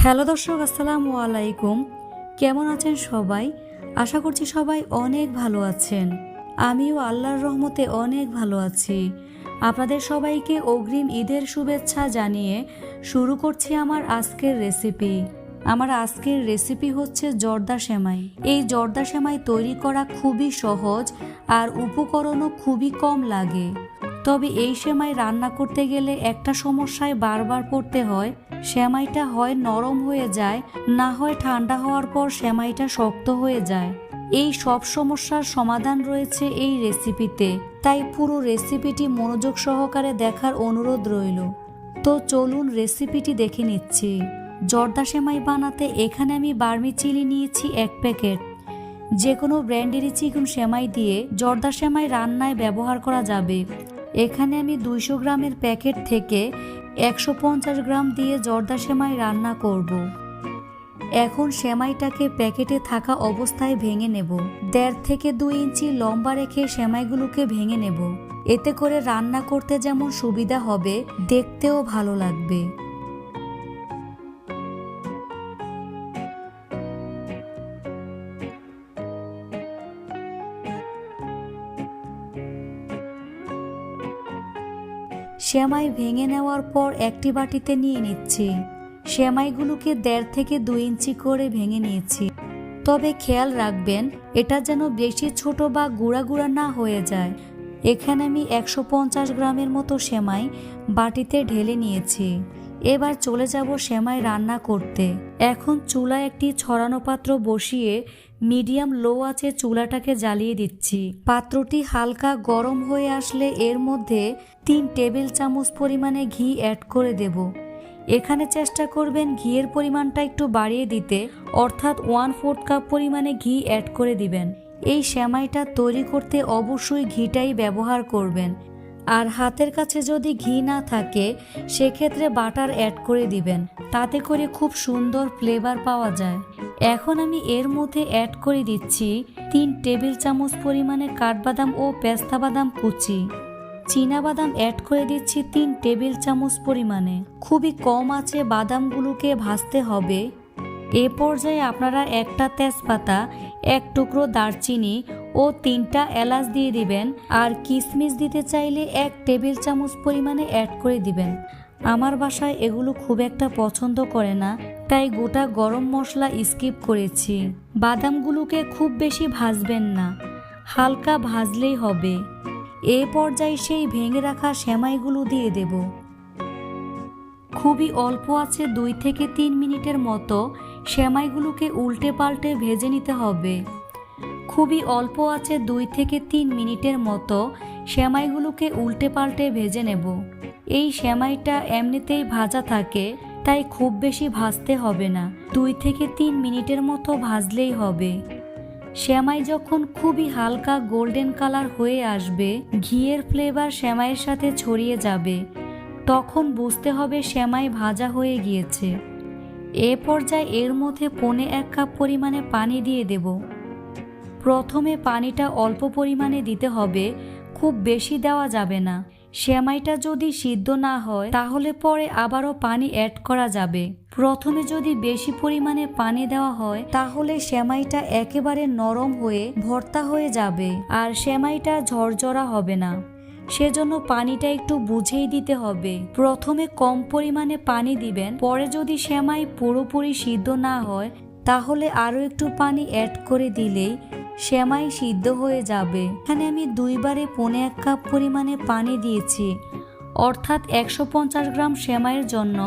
Hello দর্শক, আসসালামু আলাইকুম। কেমন আছেন সবাই? আশা করছি সবাই অনেক ভালো আছেন। আমিও আল্লাহর রহমতে অনেক ভালো আছি। আপনাদের সবাইকে অগ্রিম ঈদের শুভেচ্ছা জানিয়ে শুরু করছি আমার আজকের রেসিপি। আমার আজকের রেসিপি হচ্ছে জর্দা সেমাই। এই জর্দা সেমাই তৈরি করা খুবই সহজ আর উপকরণও খুবই কম লাগে। তবে এই সেমাই রান্না করতে গেলে একটা সমস্যায় বারবার পড়তে হয়। সেমাইটা হয় নরম হয়ে যায়, না হয় ঠান্ডা হওয়ার পর সেমাইটা শক্ত হয়ে যায়। এই সব সমস্যার সমাধান রয়েছে এই রেসিপিতে, তাই পুরো রেসিপিটি মনোযোগ সহকারে দেখার অনুরোধ রইল। তো চলুন রেসিপিটি দেখে নিচ্ছি। জর্দা সেমাই বানাতে এখানে আমি বার্মিচিলি নিয়েছি 1 প্যাকেট। যে কোনো ব্র্যান্ডেরই চিকন সেমাই দিয়ে জর্দা সেমাই রান্নায় ব্যবহার করা যাবে। এখানে আমি 200 গ্রামের প্যাকেট থেকে 150 গ্রাম দিয়ে জর্দা সেমাই রান্না করব। এখন সেমাইটাকে প্যাকেটে থাকা অবস্থায় ভেঙে নেব। 1.5 থেকে 2 ইঞ্চি লম্বা রেখে সেমাইগুলোকে ভেঙে নেব। এতে করে রান্না করতে যেমন সুবিধা হবে, দেখতেও ভালো লাগবে। সেমাই ভেঙে নেওয়ার পর একটি বাটিতে নিয়ে নিচ্ছি। সেমাইগুলোকে 1.5 থেকে 2 ইঞ্চি করে ভেঙে নিয়েছি। তবে খেয়াল রাখবেন এটা যেন বেশি ছোট বা গুঁড়া গুঁড়া না হয়ে যায়। এখানে আমি 150 গ্রামের মতো সেমাই বাটিতে ঢেলে নিয়েছি। এবার চলে যাব সেমাই রান্না করতে। এখন চুলায় একটি ছড়ানো পাত্র বসিয়ে মিডিয়াম লো আঁচে চুলাটাকে জ্বালিয়ে দিচ্ছি। পাত্রটি হালকা গরম হয়ে আসলে এর মধ্যে 3 টেবিল চামচ পরিমাণে ঘি অ্যাড করে দেব। এখানে চেষ্টা করবেন ঘিয়ের পরিমাণটা একটু বাড়িয়ে দিতে, অর্থাৎ 1/4 কাপ পরিমাণে ঘি অ্যাড করে দিবেন। এই সেমাইটা তৈরি করতে অবশ্যই ঘিটাই ব্যবহার করবেন। আর হাতের কাছে যদি ঘি না থাকে সেক্ষেত্রে বাটার অ্যাড করে দিবেন, তাতে করে খুব সুন্দর ফ্লেভার পাওয়া যায়। এখন আমি এর মধ্যে অ্যাড করে দিচ্ছি 3 টেবিল চামচ পরিমাণে কাঠবাদাম ও পেস্তা বাদাম কুচি। চীনাবাদাম অ্যাড করে দিচ্ছি 3 টেবিল চামচ পরিমাণে। খুবই কম আঁচে বাদামগুলোকে ভাজতে হবে। এ পর্যায়ে আপনারা একটা তেজপাতা, 1 টুকরো দারচিনি ও 3টা এলাচ দিয়ে দিবেন। আর কিশমিশ দিতে চাইলে 1 টেবিল চামচ পরিমাণে অ্যাড করে দিবেন। আমার বাসায় এগুলো খুব একটা পছন্দ করে না, তাই গোটা গরম মশলা স্কিপ করেছি। বাদামগুলোকে খুব বেশি ভাজবেন না, হালকা ভাজলেই হবে। এ পর্যায়ে সেই ভেঙে রাখা সেমাইগুলো দিয়ে দেব। খুবই অল্প আছে 2 থেকে 3 মিনিটের মতো সেমাইগুলোকে উল্টে পাল্টে ভেজে নিতে হবে। খুবই অল্প আছে 2 থেকে 3 মিনিটের মতো সেমাইগুলোকে উল্টে পাল্টে ভেজে নেব। এই সেমাইটা এমনিতেই ভাজা থাকে, তাই খুব বেশি ভাজতে হবে না, 2 থেকে 3 মিনিটের মতো ভাজলেই হবে। সেমাই যখন খুবই হালকা গোল্ডেন কালার হয়ে আসবে, ঘিয়ের ফ্লেভার সেমাইয়ের সাথে ছড়িয়ে যাবে, তখন বুঝতে হবে সেমাই ভাজা হয়ে গিয়েছে। এ পর্যায়ে এর মধ্যে 1.25 কাপ পরিমাণে পানি দিয়ে দেব। প্রথমে পানিটা অল্প পরিমাণে দিতে হবে, খুব বেশি দেওয়া যাবে না। সেমাইটা যদি সিদ্ধ না হয় তাহলে পরে আবারও পানি অ্যাড করা যাবে। প্রথমে যদি বেশি পরিমাণে পানি দেওয়া হয় তাহলে সেমাইটা একেবারে নরম হয়ে ভর্তা হয়ে যাবে আর সেমাইটা ঝরঝরা হবে না। সেজন্য পানিটা একটু বুঝেই দিতে হবে। প্রথমে কম পরিমাণে পানি দিবেন, পরে যদি সেমাই পুরোপুরি সিদ্ধ না হয় তাহলে আরও একটু পানি অ্যাড করে দিলেই সেমাই সিদ্ধ হয়ে যাবে। এখানে আমি 2 বারে 1.25 কাপ পরিমাণে পানি দিয়েছি, অর্থাৎ 150 গ্রাম সেমাইয়ের জন্য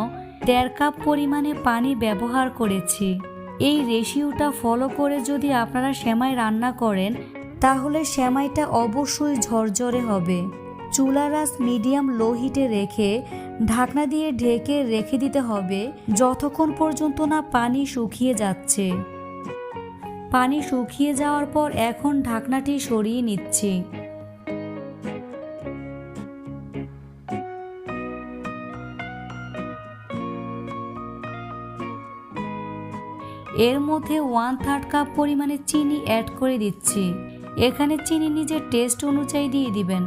1.5 কাপ পরিমাণে পানি ব্যবহার করেছি। এই রেশিওটা ফলো করে যদি আপনারা সেমাই রান্না করেন তাহলে সেমাইটা অবশ্যই ঝরঝরে হবে। চুলার আঁচ মিডিয়াম লো হিটে রেখে ঢাকনা দিয়ে ঢেকে রেখে দিতে হবে যতক্ষণ পর্যন্ত না পানি শুকিয়ে যাচ্ছে। পানি শুকিয়ে যাওয়ার পর এখন ঢাকনাটি সরিয়ে নিচ্ছি। এর মধ্যে 1/3 কাপ পরিমাণে চিনি অ্যাড করে দিচ্ছি। এখানে চিনি নিজের টেস্ট অনুযায়ী দিয়ে দিবেন।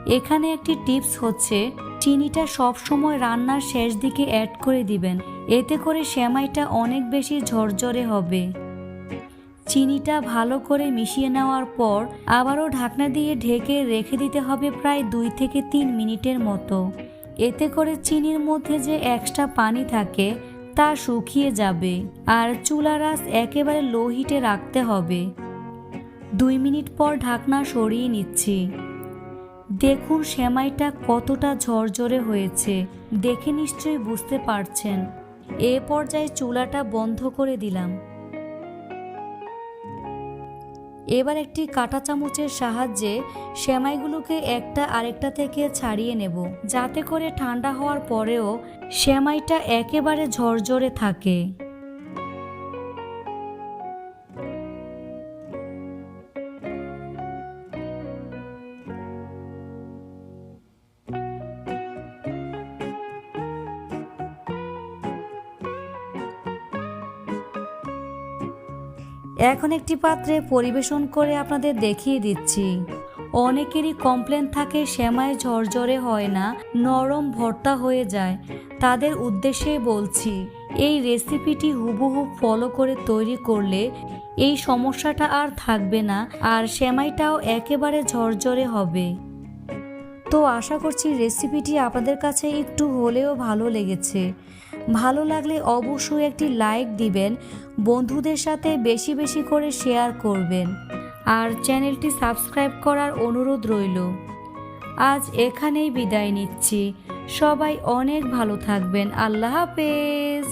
এখানে একটি টিপস হচ্ছে, চিনিটা সব সময় রান্নার শেষ দিকে অ্যাড করে দিবেন, এতে করে সেমাইটা অনেক বেশি ঝরঝরে হবে। চিনিটা ভালো করে মিশিয়ে নেওয়ার পর আবারও ঢাকনা দিয়ে ঢেকে রেখে দিতে হবে প্রায় 2 থেকে 3 মিনিটের মতো। এতে করে চিনির মধ্যে যে এক্সট্রা পানি থাকে তা শুকিয়ে যাবে। আর চুলার আঁচ একেবারে লো হিটে রাখতে হবে। 2 মিনিট পর ঢাকনা সরিয়ে নিচ্ছি। দেখুন সেমাইটা কতটা ঝরঝরে হয়েছে, দেখে নিশ্চয়ই বুঝতে পারছেন। এ পর্যায়ে চুলাটা বন্ধ করে দিলাম। এবার একটি কাঁটা চামচের সাহায্যে সেমাইগুলোকে একটা আরেকটা থেকে ছাড়িয়ে নেব, যাতে করে ঠান্ডা হওয়ার পরেও সেমাইটা একেবারে ঝরঝরে থাকে। এখন একটি পাত্রে পরিবেশন করে আপনাদের দেখিয়ে দিচ্ছি। অনেকেরই কমপ্লেন থাকে সেমাই ঝরঝরে হয় না, নরম ভর্তা হয়ে যায়। তাদের উদ্দেশ্যে বলছি, এই রেসিপিটি হুবহু ফলো করে তৈরি করলে এই সমস্যাটা আর থাকবে না, আর সেমাইটাও একেবারে ঝরঝরে হবে। তো আশা করছি রেসিপিটি আপনাদের কাছে একটু হলেও ভালো লেগেছে। ভালো লাগলে অবশ্যই একটি লাইক দিবেন, বন্ধুদের সাথে বেশি বেশি করে শেয়ার করবেন, আর চ্যানেলটি সাবস্ক্রাইব করার অনুরোধ রইল। আজ এখানেই বিদায় নিচ্ছি। সবাই অনেক ভালো থাকবেন। আল্লাহ হাফেজ।